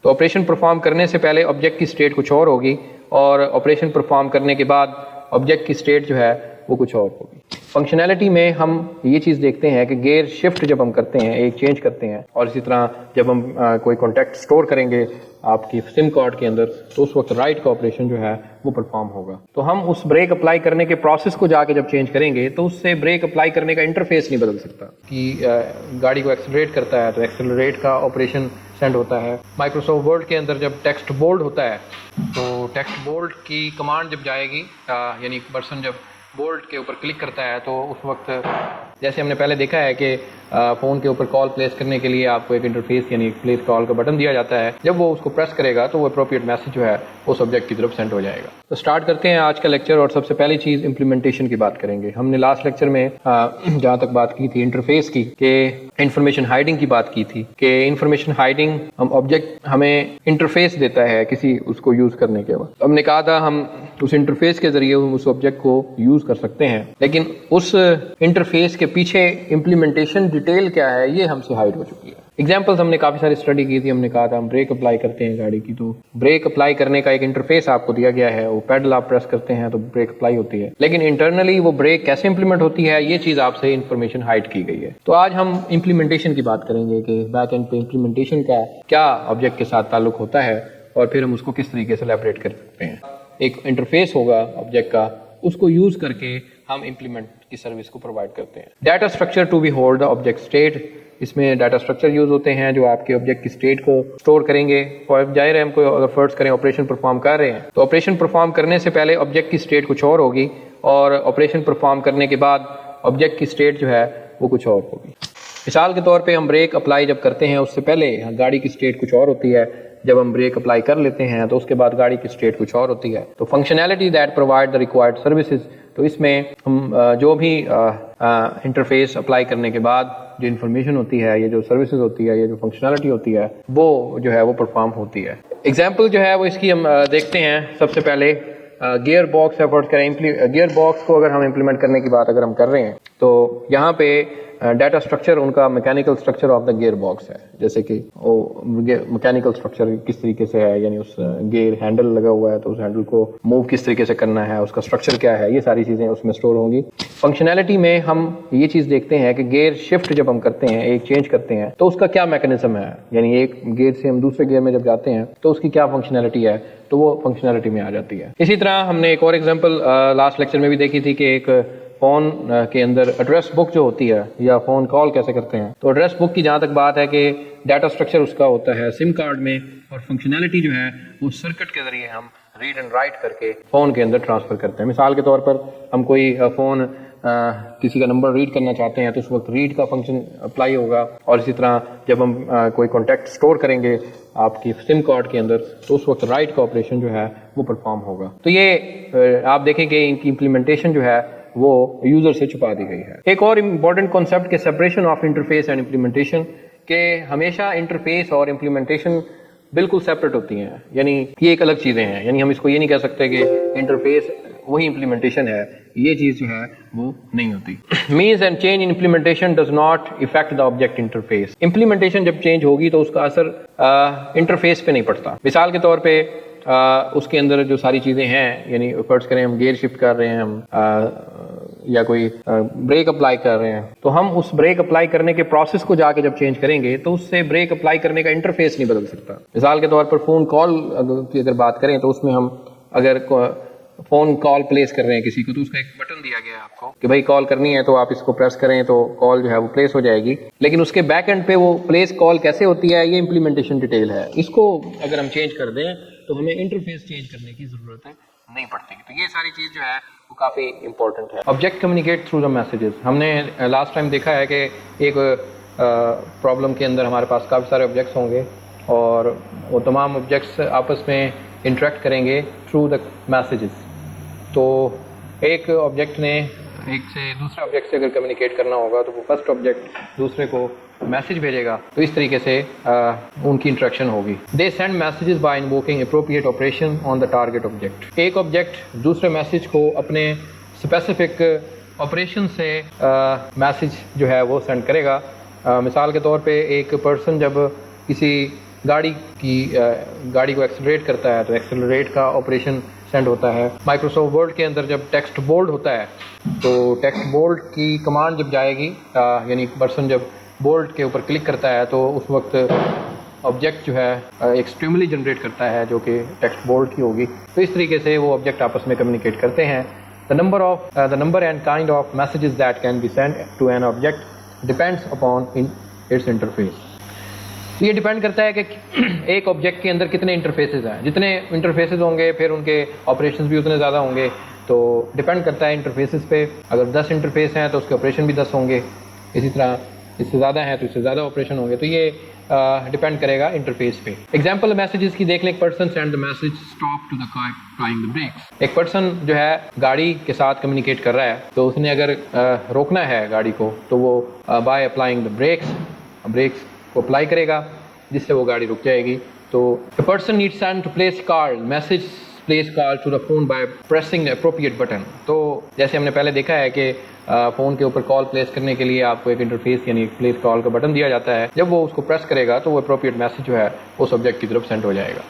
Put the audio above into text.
तो operation perform करने से पहले ऑब्जेक्ट की स्टेट कुछ और होगी और ऑपरेशन परफॉर्म करने के बाद ऑब्जेक्ट की स्टेट जो है वो कुछ और होगी। फंक्शनैलिटी में हम ये चीज़ देखते हैं कि गियर शिफ्ट जब हम करते हैं, एक चेंज करते हैं, और इसी तरह जब हम कोई कॉन्टैक्ट स्टोर करेंगे आपकी सिम कार्ड के अंदर, तो उस वक्त राइट का ऑपरेशन जो है वो परफॉर्म होगा। तो हम उस ब्रेक अप्लाई करने के प्रोसेस को जाके जब चेंज करेंगे तो उससे ब्रेक अप्लाई करने का इंटरफेस नहीं बदल सकता। कि गाड़ी को एक्सेलरेट करता है तो एक्सेलरेट का ऑपरेशन सेंड होता है। माइक्रोसॉफ्ट वर्ड के अंदर जब टेक्स्ट बोल्ड होता है तो टेक्स्ट बोल्ड की कमांड जब जाएगी, यानी पर्सन जब बोल्ड के ऊपर क्लिक करता है तो उस वक्त जैसे हमने पहले देखा है कि फ़ोन के ऊपर कॉल प्लेस करने के लिए आपको एक इंटरफेस यानी प्लेस कॉल का बटन दिया जाता है। जब वो उसको प्रेस करेगा तो वो अप्रोप्रिएट मैसेज जो है वो सब्जेक्ट की तरफ सेंड हो जाएगा। तो स्टार्ट करते हैं आज का लेक्चर और सबसे पहली चीज़ इम्प्लीमेंटेशन की बात करेंगे। हमने लास्ट लेक्चर में जहाँ तक बात की थी इंटरफेस की, कि इंफॉर्मेशन हाइडिंग की बात की थी कि इंफॉर्मेशन हाइडिंग हम ऑब्जेक्ट हमें इंटरफेस देता है किसी उसको यूज़ करने के बाद। हमने कहा था हम उस इंटरफेस के जरिए उस ऑब्जेक्ट को यूज़ कर सकते हैं, लेकिन उस इंटरफेस के पीछे इम्प्लीमेंटेशन डिटेल क्या है ये हमसे हाइड हो चुकी है। एग्जाम्पल्स हमने काफ़ी सारी स्टडी की थी। हमने कहा था हम ब्रेक अप्लाई करते हैं गाड़ी की, तो ब्रेक अप्लाई करने का एक इंटरफेस आपको दिया गया है, वो पेडल आप प्रेस करते हैं तो ब्रेक अप्लाई होती है, लेकिन इंटरनली वो ब्रेक कैसे इंप्लीमेंट होती है ये चीज़ आपसे इंफॉर्मेशन हाइड की गई है। तो आज हम इंप्लीमेंटेशन की बात करेंगे कि बैक एंड पे इंप्लीमेंटेशन का क्या ऑब्जेक्ट के साथ ताल्लुक होता है और फिर हम उसको किस तरीके से एलैबोरेट कर सकते हैं। एक इंटरफेस होगा ऑब्जेक्ट का, उसको यूज़ करके हम इंप्लीमेंट की सर्विस को प्रोवाइड करते हैं। Data structure to be hold the object state, इसमें डाटा स्ट्रक्चर यूज होते हैं जो आपके ऑब्जेक्ट की स्टेट को स्टोर करेंगे। और जाहिर है हमको अगर फर्स्ट करें ऑपरेशन परफॉर्म कर रहे हैं तो ऑपरेशन परफॉर्म करने से पहले ऑब्जेक्ट की स्टेट कुछ और होगी और ऑपरेशन परफॉर्म करने के बाद ऑब्जेक्ट की स्टेट जो है वो कुछ और होगी। मिसाल के तौर पे हम ब्रेक अप्लाई जब करते हैं उससे पहले गाड़ी की स्टेट कुछ और होती है, जब हम ब्रेक अप्लाई कर लेते हैं तो उसके बाद गाड़ी की स्टेट कुछ और होती है। तो functionality that provide the required services, तो इसमें हम जो भी इंटरफेस अप्लाई करने के बाद जो इन्फॉर्मेशन होती है, ये जो सर्विसेज होती है, ये जो फंक्शनैलिटी होती है वो जो है वो परफॉर्म होती है। एग्जाम्पल जो है वो इसकी हम देखते हैं। सबसे पहले गियर बॉक्स एफर्ट करें। गियर बॉक्स को अगर हम इम्प्लीमेंट करने की बात अगर हम कर रहे हैं तो यहाँ पे डाटा स्ट्रक्चर उनका mechanical structure of the gear box है, जैसे कि वो मैकेनिकल स्ट्रक्चर किस तरीके से है, यानी उस गियर हैंडल लगा हुआ है तो उस हैंडल को मूव किस तरीके से करना है, उसका स्ट्रक्चर क्या है, ये सारी चीज़ें उसमें स्टोर होंगी। फंक्शनैलिटी में हम ये चीज़ देखते हैं कि गियर शिफ्ट जब हम करते हैं, एक चेंज करते हैं, तो उसका क्या मैकेनिज्म है, यानी एक गियर से हम दूसरे गियर में जब जाते हैं तो उसकी क्या फंक्शनैलिटी है, तो वो फंक्शनैलिटी में आ जाती है। इसी तरह हमने एक और एग्जांपल लास्ट लेक्चर में भी देखी थी कि एक फ़ोन के अंदर एड्रेस बुक जो होती है या फ़ोन कॉल कैसे करते हैं, तो एड्रेस बुक की जहाँ तक बात है कि डाटा स्ट्रक्चर उसका होता है सिम कार्ड में और फंक्शनैलिटी जो है वो सर्किट के ज़रिए हम रीड एंड राइट करके फ़ोन के अंदर ट्रांसफ़र करते हैं। मिसाल के तौर पर हम कोई फ़ोन किसी का नंबर रीड करना चाहते हैं तो उस वक्त रीड का फंक्शन अप्लाई होगा, और इसी तरह जब हम कोई कॉन्टैक्ट स्टोर करेंगे आपकी सिम कार्ड के अंदर तो उस वक्त राइट का ऑपरेशन जो है वो परफॉर्म होगा। तो ये आप देखेंगे इनकी इम्प्लीमेंटेशन जो है वो यूज़र से छुपा दी गई है। एक और इम्पॉर्टेंट कॉन्सेप्ट के separation of interface and implementation, के हमेशा इंटरफेस और इम्प्लीमेंटेशन बिल्कुल सेपरेट होती हैं, यानी ये एक अलग चीज़ें हैं। यानी हम इसको ये नहीं कह सकते कि इंटरफेस वही इम्प्लीमेंटेशन है, ये चीज़ जो है वो नहीं होती। Means and change in implementation does not effect the object interface. Implementation जब चेंज होगी तो उसका असर इंटरफेस पे नहीं पड़ता। मिसाल के तौर पे उसके अंदर जो सारी चीज़ें हैं, यानी फर्स्ट करें हम गियर शिफ्ट कर रहे हैं, हम या कोई ब्रेक अप्लाई कर रहे हैं, तो हम उस ब्रेक अप्लाई करने के प्रोसेस को जाके जब चेंज करेंगे तो उससे ब्रेक अप्लाई करने का इंटरफेस नहीं बदल सकता। मिसाल के तौर पर फ़ोन कॉल की अगर बात करें तो उसमें हम अगर फ़ोन कॉल प्लेस कर रहे हैं किसी को तो उसका एक बटन दिया गया है आपको कि भाई कॉल करनी है, तो आप इसको प्रेस करें तो कॉल जो है वो प्लेस हो जाएगी। लेकिन उसके बैक एंड पे वो प्लेस कॉल कैसे होती है ये इम्प्लीमेंटेशन डिटेल है। इसको अगर हम चेंज कर दें तो हमें इंटरफेस चेंज करने की ज़रूरत नहीं पड़ती। तो ये सारी चीज़ जो है वो काफ़ी इंपॉर्टेंट है। Object communicate through the messages, हमने लास्ट टाइम देखा है कि एक प्रॉब्लम के अंदर हमारे पास काफ़ी सारे ऑब्जेक्ट्स होंगे और वो तमाम ऑब्जेक्ट्स आपस में इंटरेक्ट करेंगे थ्रू द मैसेजेस। तो एक ऑब्जेक्ट ने एक से दूसरे ऑब्जेक्ट से अगर कम्युनिकेट करना होगा तो वो फर्स्ट ऑब्जेक्ट दूसरे को मैसेज भेजेगा, तो इस तरीके से उनकी इंटरेक्शन होगी। They send messages bye invoking appropriate operation on the target object. एक ऑब्जेक्ट दूसरे मैसेज को अपने स्पेसिफिक ऑपरेशन से मैसेज जो है वो सेंड करेगा। मिसाल के तौर पे एक पर्सन जब किसी गाड़ी को एक्सेलरेट करता है तो एक्सेलरेट का ऑपरेशन सेंड होता है। माइक्रोसॉफ्ट वर्ड के अंदर जब टेक्स्ट बोल्ड होता है तो टेक्स्ट बोल्ड की कमांड जब जाएगी, यानी पर्सन जब बोल्ड के ऊपर क्लिक करता है तो उस वक्त ऑब्जेक्ट जो है एक स्टिमुली जनरेट करता है जो कि टेक्स्ट बोल्ड की होगी। तो इस तरीके से वो ऑब्जेक्ट आपस में कम्युनिकेट करते हैं। The number and kind of messages that can be send to an object depends upon its interface. ये डिपेंड करता है कि एक ऑब्जेक्ट के अंदर कितने इंटरफेसेस हैं। जितने इंटरफेसेस होंगे फिर उनके ऑपरेशंस भी उतने ज़्यादा होंगे। तो डिपेंड करता है इंटरफेसेस पे। अगर 10 इंटरफेस हैं तो उसके ऑपरेशन भी 10 होंगे। इसी तरह इससे ज़्यादा है तो इससे ज़्यादा ऑपरेशन होंगे। तो ये डिपेंड करेगा इंटरफेस पे। एग्जाम्पल मैसेजेस की देख लें। एक person send the message stop to the car applying the brakes. एक पर्सन जो है गाड़ी के साथ कम्युनिकेट कर रहा है तो उसने अगर रोकना है गाड़ी को तो वो बाय अप्लाइंग द ब्रेक्स को अप्लाई करेगा जिससे वो गाड़ी रुक जाएगी। तो the person needs to place call message place call to the phone by pressing appropriate button. तो जैसे हमने पहले देखा है कि फ़ोन के ऊपर कॉल प्लेस करने के लिए आपको एक इंटरफेस यानी एक प्लेस कॉल का बटन दिया जाता है। जब वो उसको प्रेस करेगा तो वो अप्रोप्रिएट मैसेज जो है उस ऑब्जेक्ट की तरफ सेंड हो जाएगा।